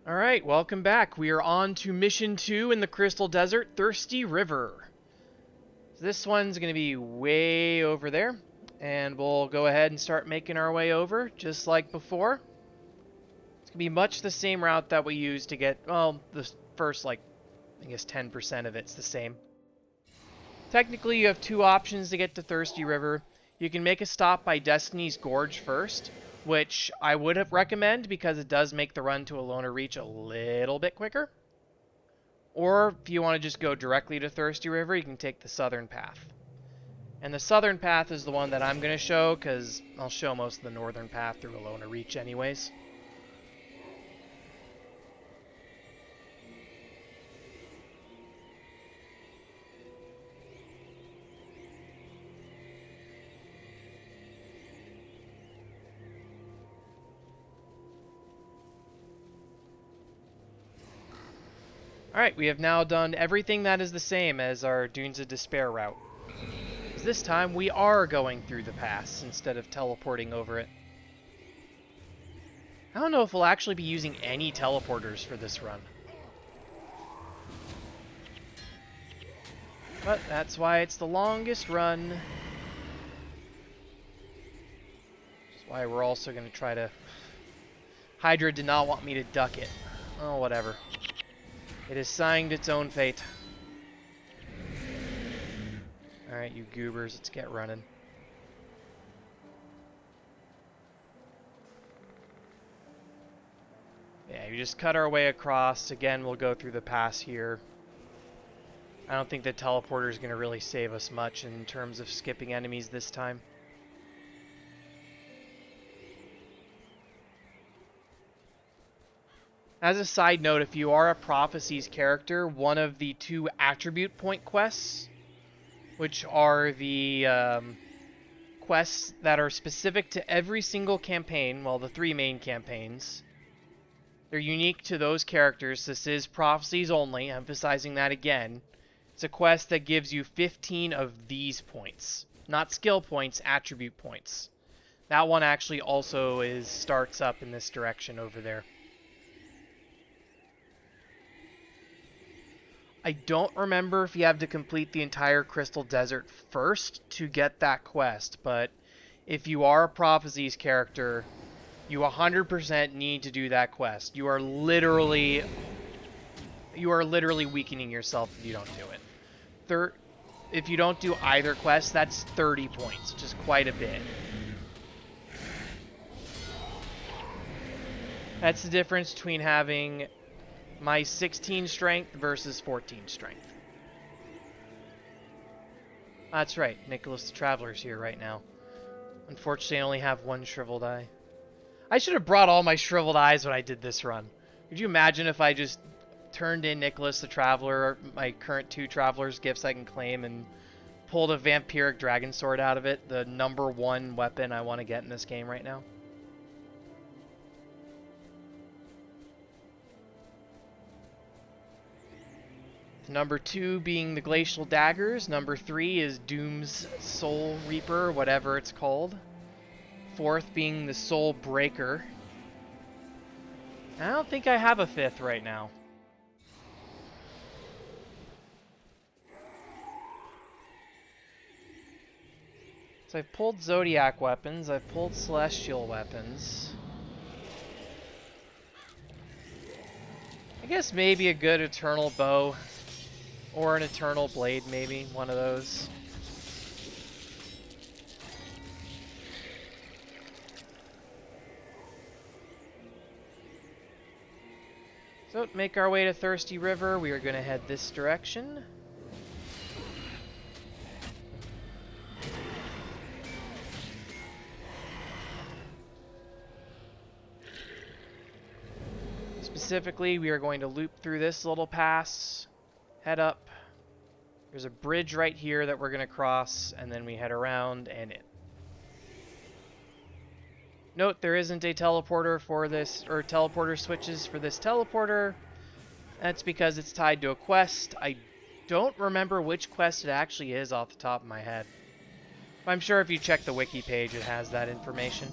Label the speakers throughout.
Speaker 1: Alright, welcome back. We are on to Mission 2 in the Crystal Desert, Thirsty River. This one's going to be way over there, and we'll go ahead and start making our way over, just like before. It's going to be much the same route that we used to get, well, the first, I guess 10% of it's the same. Technically, you have two options to get to Thirsty River. You can make a stop by Destiny's Gorge first, which I would have recommend because it does make the run to Alona Reach a little bit quicker. Or if you want to just go directly to Thirsty River, you can take the southern path. And the southern path is the one that I'm going to show because I'll show most of the northern path through Alona Reach anyways. Alright, we have now done everything that is the same as our Dunes of Despair route. This time we are going through the pass instead of teleporting over it. I don't know if we'll actually be using any teleporters for this run. But that's why it's the longest run. That's why we're also going to try to... Hydra did not want me to duck it. Oh, whatever. It has signed its own fate. Alright, you goobers, let's get running. Yeah, you just cut our way across. Again, we'll go through the pass here. I don't think the teleporter is going to really save us much in terms of skipping enemies this time. As a side note, if you are a Prophecies character, one of the two attribute point quests, which are the quests that are specific to every single campaign, well, the three main campaigns, they're unique to those characters. This is Prophecies only, emphasizing that again. It's a quest that gives you 15 of these points. Not skill points, attribute points. That one actually also starts up in this direction over there. I don't remember if you have to complete the entire Crystal Desert first to get that quest, but if you are a Prophecies character, you 100% need to do that quest. You are literally weakening yourself if you don't do it. If you don't do either quest, that's 30 points, which is quite a bit. That's the difference between having my 16 strength versus 14 strength. That's right, Nicholas the Traveler's here right now. Unfortunately, I only have one shriveled eye. I should have brought all my shriveled eyes when I did this run. Could you imagine if I just turned in Nicholas the Traveler, my current 2 Traveler's gifts I can claim, and pulled a Vampiric Dragon Sword out of it, the #1 weapon I want to get in this game right now? Number 2 being the Glacial Daggers. Number 3 is Doom's Soul Reaper, whatever it's called. 4th being the Soul Breaker. I don't think I have a 5th right now. So I've pulled Zodiac weapons, I've pulled Celestial weapons. I guess maybe a good Eternal Bow. Or an Eternal Blade, maybe. One of those. So, make our way to Thirsty River. We are going to head this direction. Specifically, we are going to loop through this little pass. Head up. There's a bridge right here that we're going to cross, and then we head around and in. Note, there isn't a teleporter for this, or teleporter switches for this teleporter. That's because it's tied to a quest. I don't remember which quest it actually is off the top of my head. I'm sure if you check the wiki page, it has that information.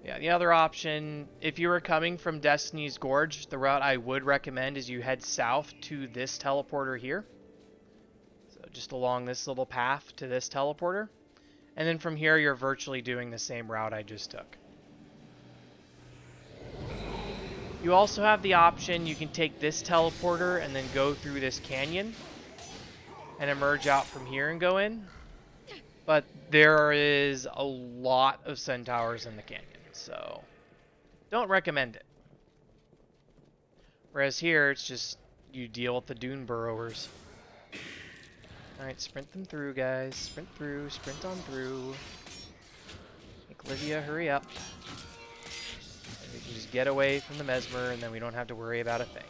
Speaker 1: Yeah, the other option, if you were coming from Destiny's Gorge, the route I would recommend is you head south to this teleporter here. So just along this little path to this teleporter. And then from here, you're virtually doing the same route I just took. You also have the option, you can take this teleporter and then go through this canyon and emerge out from here and go in. But there is a lot of centaurs in the canyon, so don't recommend it. Whereas here, it's just you deal with the dune burrowers. Alright, sprint them through, guys. Sprint through, sprint on through. Make Livia hurry up. And we can just get away from the mesmer, and then we don't have to worry about a thing.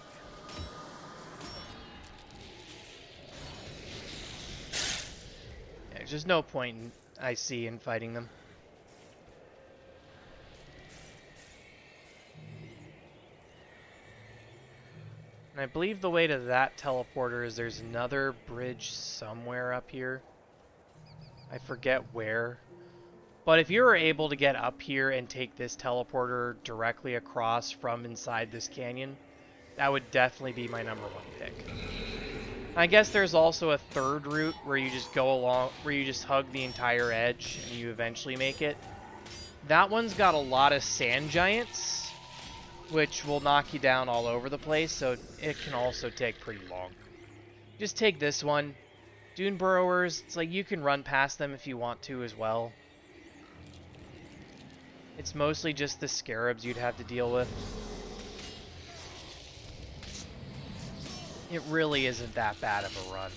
Speaker 1: Yeah, there's just no point I see in fighting them. And I believe the way to that teleporter is there's another bridge somewhere up here. I forget where. But if you were able to get up here and take this teleporter directly across from inside this canyon, that would definitely be my #1 pick. I guess there's also a third route where you just go along, where you just hug the entire edge and you eventually make it. That one's got a lot of sand giants, which will knock you down all over the place, so it can also take pretty long. Just take this one. Dune burrowers, it's like you can run past them if you want to as well. It's mostly just the scarabs you'd have to deal with. It really isn't that bad of a run.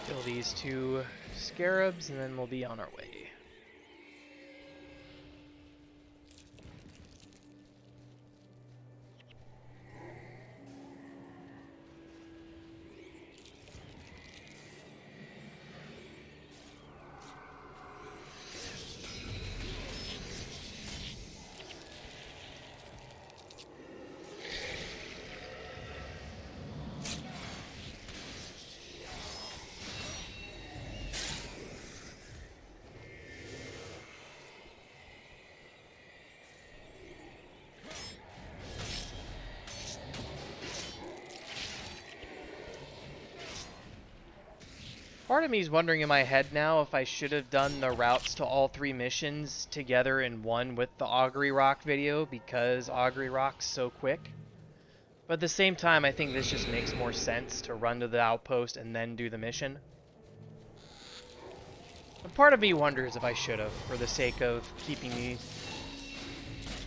Speaker 1: Kill these 2 scarabs, and then we'll be on our way. Part of me is wondering in my head now if I should have done the routes to all 3 missions together in one with the Augury Rock video, because Augury Rock's so quick. But at the same time, I think this just makes more sense to run to the outpost and then do the mission. But part of me wonders if I should have, for the sake of keeping me...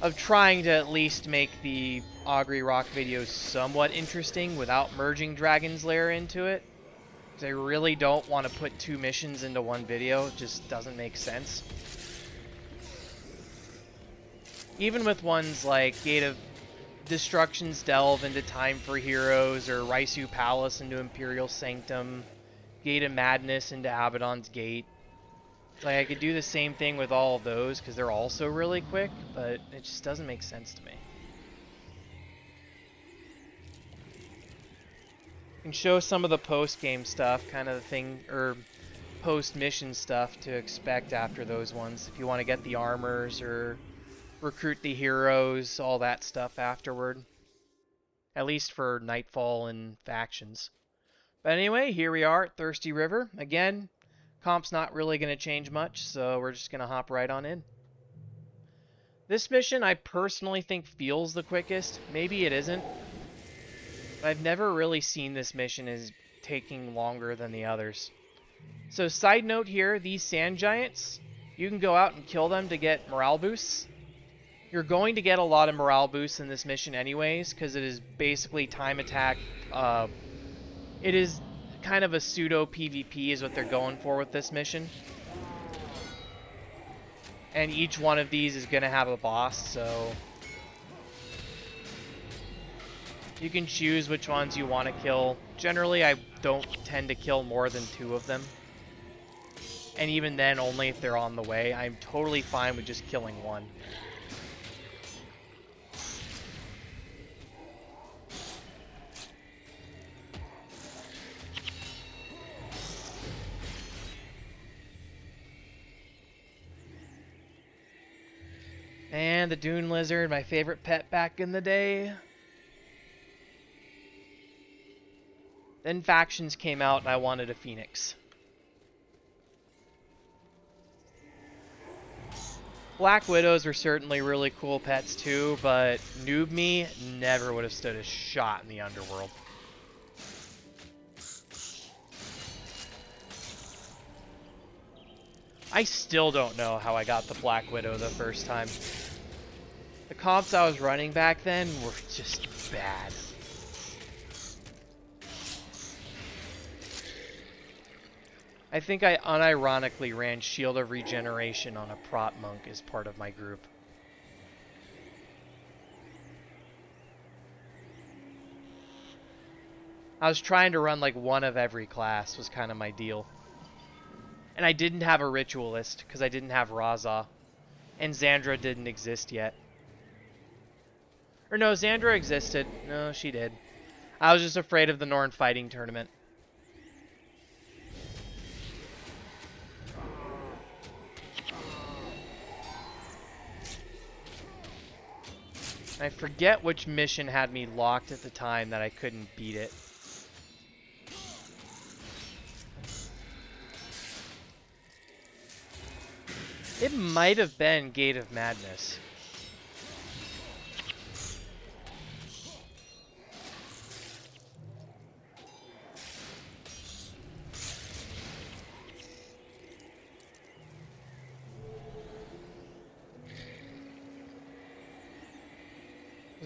Speaker 1: of trying to at least make the Augury Rock videos somewhat interesting without merging Dragon's Lair into it. I really don't want to put 2 missions into one video. It just doesn't make sense. Even with ones like Gate of Destruction's Delve into Time for Heroes, or Raisu Palace into Imperial Sanctum, Gate of Madness into Abaddon's Gate. Like, I could do the same thing with all of those because they're also really quick, but it just doesn't make sense to me. And show some of the post-game stuff, kind of the thing, or post-mission stuff to expect after those ones. If you want to get the armors or recruit the heroes, all that stuff afterward. At least for Nightfall and factions. But anyway, here we are at Thirsty River. Again, comp's not really going to change much, so we're just going to hop right on in. This mission I personally think feels the quickest. Maybe it isn't. I've never really seen this mission as taking longer than the others. So side note here, these sand giants, you can go out and kill them to get morale boosts. You're going to get a lot of morale boosts in this mission anyways, because it is basically time attack. It is kind of a pseudo PvP is what they're going for with this mission. And each one of these is going to have a boss, so you can choose which ones you want to kill. Generally, I don't tend to kill more than 2 of them. And even then, only if they're on the way. I'm totally fine with just killing 1. And the Dune Lizard, my favorite pet back in the day. Then Factions came out and I wanted a Phoenix. Black Widows were certainly really cool pets too, but Noob Me never would have stood a shot in the underworld. I still don't know how I got the Black Widow the first time. The comps I was running back then were just bad. I think I unironically ran Shield of Regeneration on a prot monk as part of my group. I was trying to run like one of every class was kind of my deal. And I didn't have a Ritualist because I didn't have Raza. And Xandra didn't exist yet. Or no, Xandra existed. No, she did. I was just afraid of the Norn fighting tournament. I forget which mission had me locked at the time that I couldn't beat it. It might have been Gate of Madness.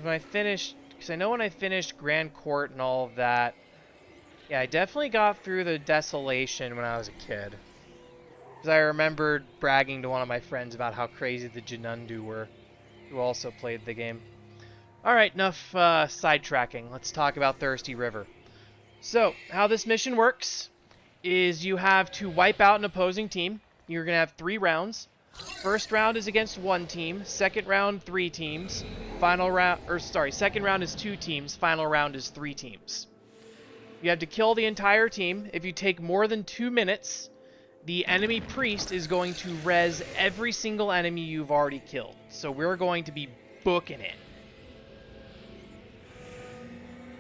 Speaker 1: When I finished, because I know when I finished Grand Court and all of that, yeah, I definitely got through the Desolation when I was a kid. Because I remembered bragging to one of my friends about how crazy the Jinundu were, who also played the game. Alright, enough sidetracking. Let's talk about Thirsty River. So, how this mission works is you have to wipe out an opposing team. You're going to have 3 rounds. First round is against 1 team. Second round, 3 teams. Second round is 2 teams. Final round is 3 teams. You have to kill the entire team. If you take more than 2 minutes, the enemy priest is going to res every single enemy you've already killed. So we're going to be booking it.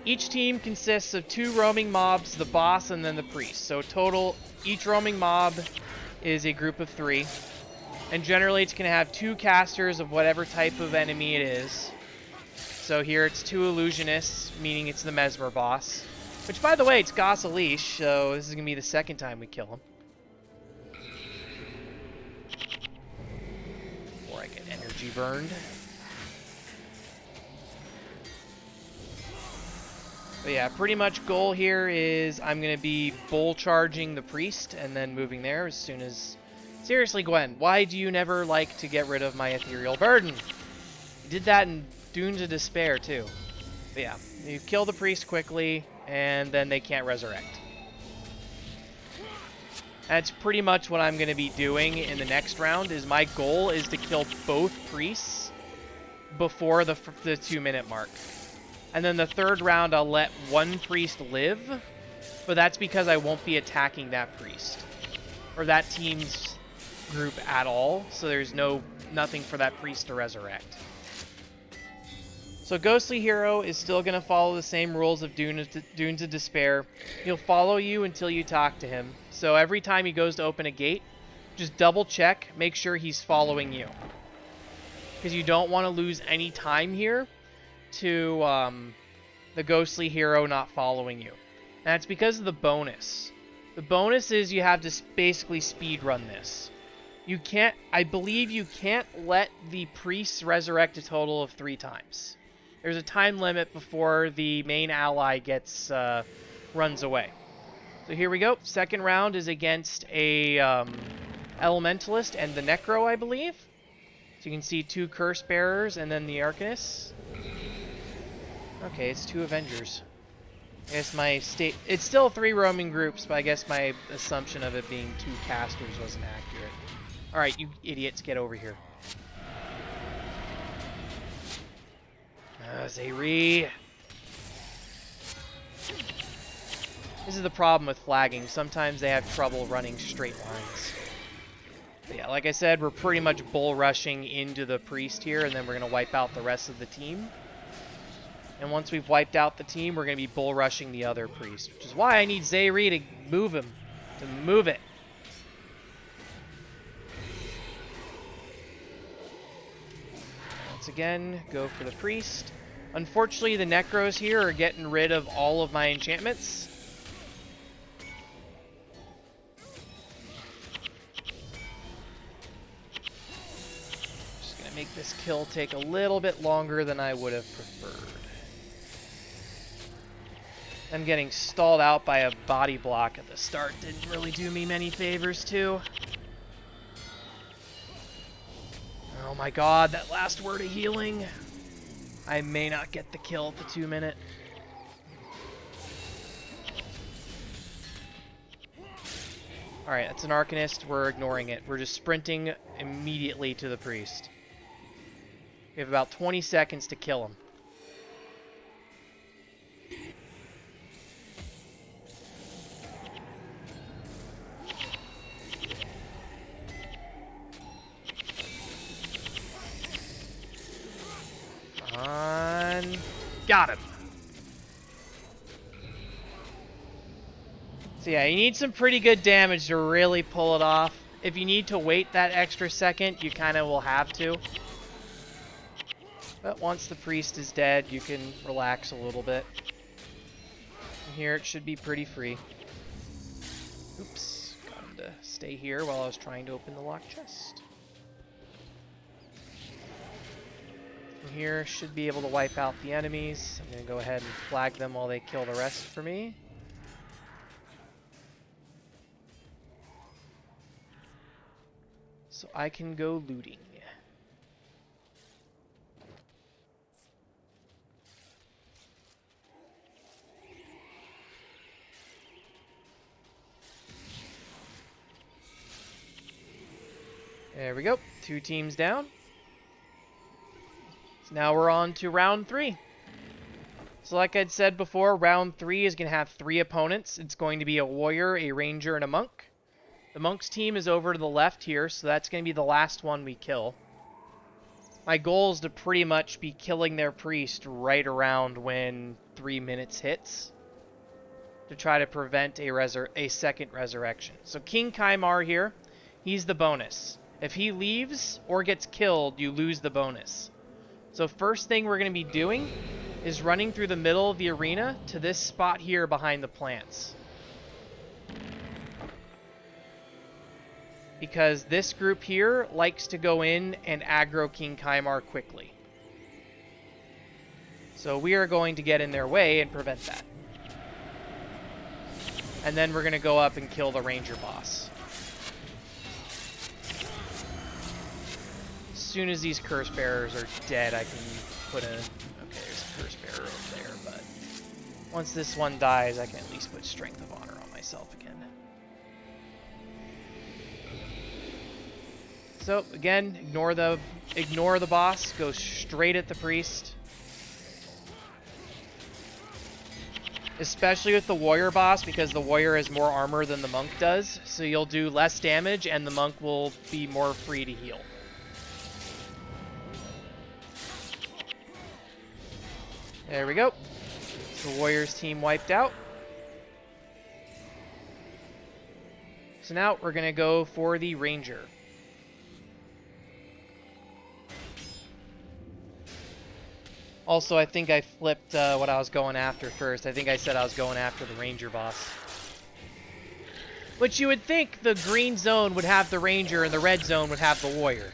Speaker 1: Each team consists of 2 roaming mobs, the boss, and then the priest. So total, each roaming mob is a group of 3. And generally it's going to have 2 casters of whatever type of enemy it is. So here it's 2 illusionists, meaning it's the Mesmer boss. Which, by the way, it's Gosselish, so this is going to be the second time we kill him. Before I get energy burned. But yeah, pretty much goal here is I'm going to be bull charging the priest and then moving there as soon as... Seriously, Gwen, why do you never like to get rid of my ethereal burden? You did that in Dunes of Despair, too. But yeah, you kill the priest quickly, and then they can't resurrect. That's pretty much what I'm going to be doing in the next round, is my goal is to kill both priests before the 2-minute mark. And then the third round, I'll let 1 priest live, but that's because I won't be attacking that priest. Or that team's group at all, so there's nothing for that priest to resurrect. So Ghostly Hero is still going to follow the same rules of Dunes of Despair. He'll follow you until you talk to him. So every time he goes to open a gate, just double check, make sure he's following you. Because you don't want to lose any time here to the Ghostly Hero not following you. And that's because of the bonus. The bonus is you have to basically speedrun this. You can't, I believe you can't let the priests resurrect a total of 3 times. There's a time limit before the main ally runs away. So here we go. Second round is against a Elementalist and the Necro, I believe. So you can see 2 Curse Bearers and then the Arcanist. Okay, it's 2 Avengers. I guess my state... It's still 3 roaming groups, but I guess my assumption of it being 2 casters wasn't accurate. Alright, you idiots, get over here. Zei Ri. This is the problem with flagging. Sometimes they have trouble running straight lines. But yeah, like I said, we're pretty much bull rushing into the priest here, and then we're going to wipe out the rest of the team. And once we've wiped out the team, we're going to be bull rushing the other priest, which is why I need Zei Ri to move him, to move it. Once again, go for the priest. Unfortunately, the Necros here are getting rid of all of my enchantments. Just gonna make this kill take a little bit longer than I would have preferred. Them getting stalled out by a body block at the start didn't really do me many favors too. Oh my god, that last word of healing. I may not get the kill at the 2-minute. Alright, that's an Arcanist. We're ignoring it. We're just sprinting immediately to the priest. We have about 20 seconds to kill him. Got him. So yeah, you need some pretty good damage to really pull it off. If you need to wait that extra second, you kind of will have to. But once the priest is dead, you can relax a little bit. And here it should be pretty free. Oops, got him to stay here while I was trying to open the locked chest. From here, should be able to wipe out the enemies. I'm going to go ahead and flag them while they kill the rest for me. So I can go looting. There we go. 2 teams down. So now we're on to round 3. So like I'd said before, round 3 is going to have 3 opponents. It's going to be a warrior, a ranger, and a monk. The monk's team is over to the left here, so that's going to be the last one we kill. My goal is to pretty much be killing their priest right around when 3 minutes hits, to try to prevent a second resurrection. So King Kaimar here, he's the bonus. If he leaves or gets killed, you lose the bonus. So first thing we're going to be doing is running through the middle of the arena to this spot here behind the plants. Because this group here likes to go in and aggro King Kaimar quickly. So we are going to get in their way and prevent that. And then we're going to go up and kill the ranger boss. As soon as these curse bearers are dead, I can put in... Okay, there's a curse bearer over there, but once this one dies, I can at least put Strength of Honor on myself again. So again, ignore the boss, go straight at the priest. Especially with the warrior boss, because the warrior has more armor than the monk does, so you'll do less damage and the monk will be more free to heal. There we go. So the warrior's team wiped out. So now we're going to go for the ranger. Also, I think I flipped what I was going after first. I think I said I was going after the ranger boss. Which you would think the green zone would have the ranger and the red zone would have the warrior.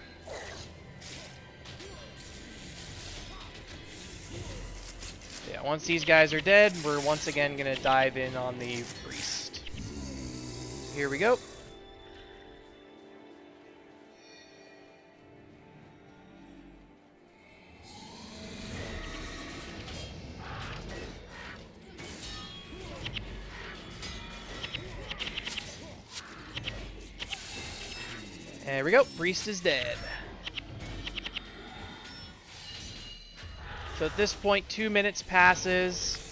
Speaker 1: Yeah, once these guys are dead, we're once again going to dive in on the priest. here we go. There we go. Priest is dead. So at this point, 2 minutes passes.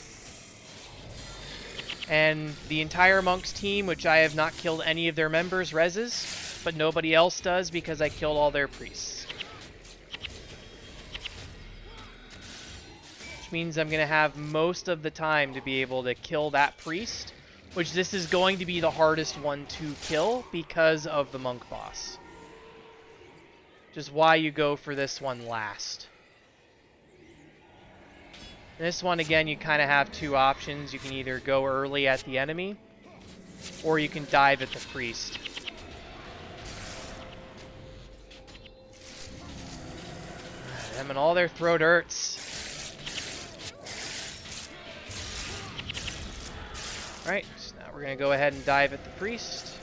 Speaker 1: And the entire Monks team, which I have not killed any of their members, reses. But nobody else does because I killed all their priests. Which means I'm going to have most of the time to be able to kill that priest. Which this is going to be the hardest one to kill because of the Monk boss. Which is why you go for this one last. This one, again, you kind of have two options. You can either go early at the enemy, or you can dive at the priest. Them and all their throat hurts. Alright, so now we're going to go ahead and dive at the priest.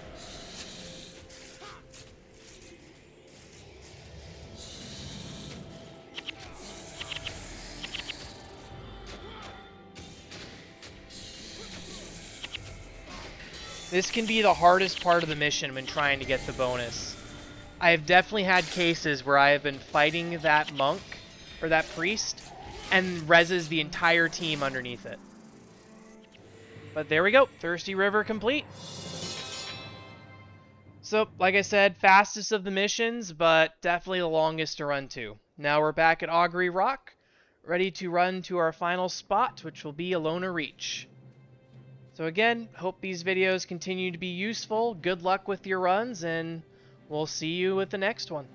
Speaker 1: This can be the hardest part of the mission when trying to get the bonus. I have definitely had cases where I have been fighting that monk, or that priest, and reses the entire team underneath it. But there we go, Thirsty River complete. So, like I said, fastest of the missions, but definitely the longest to run to. Now we're back at Augury Rock, ready to run to our final spot, which will be Alona Reach. So again, hope these videos continue to be useful. Good luck with your runs, and we'll see you with the next one.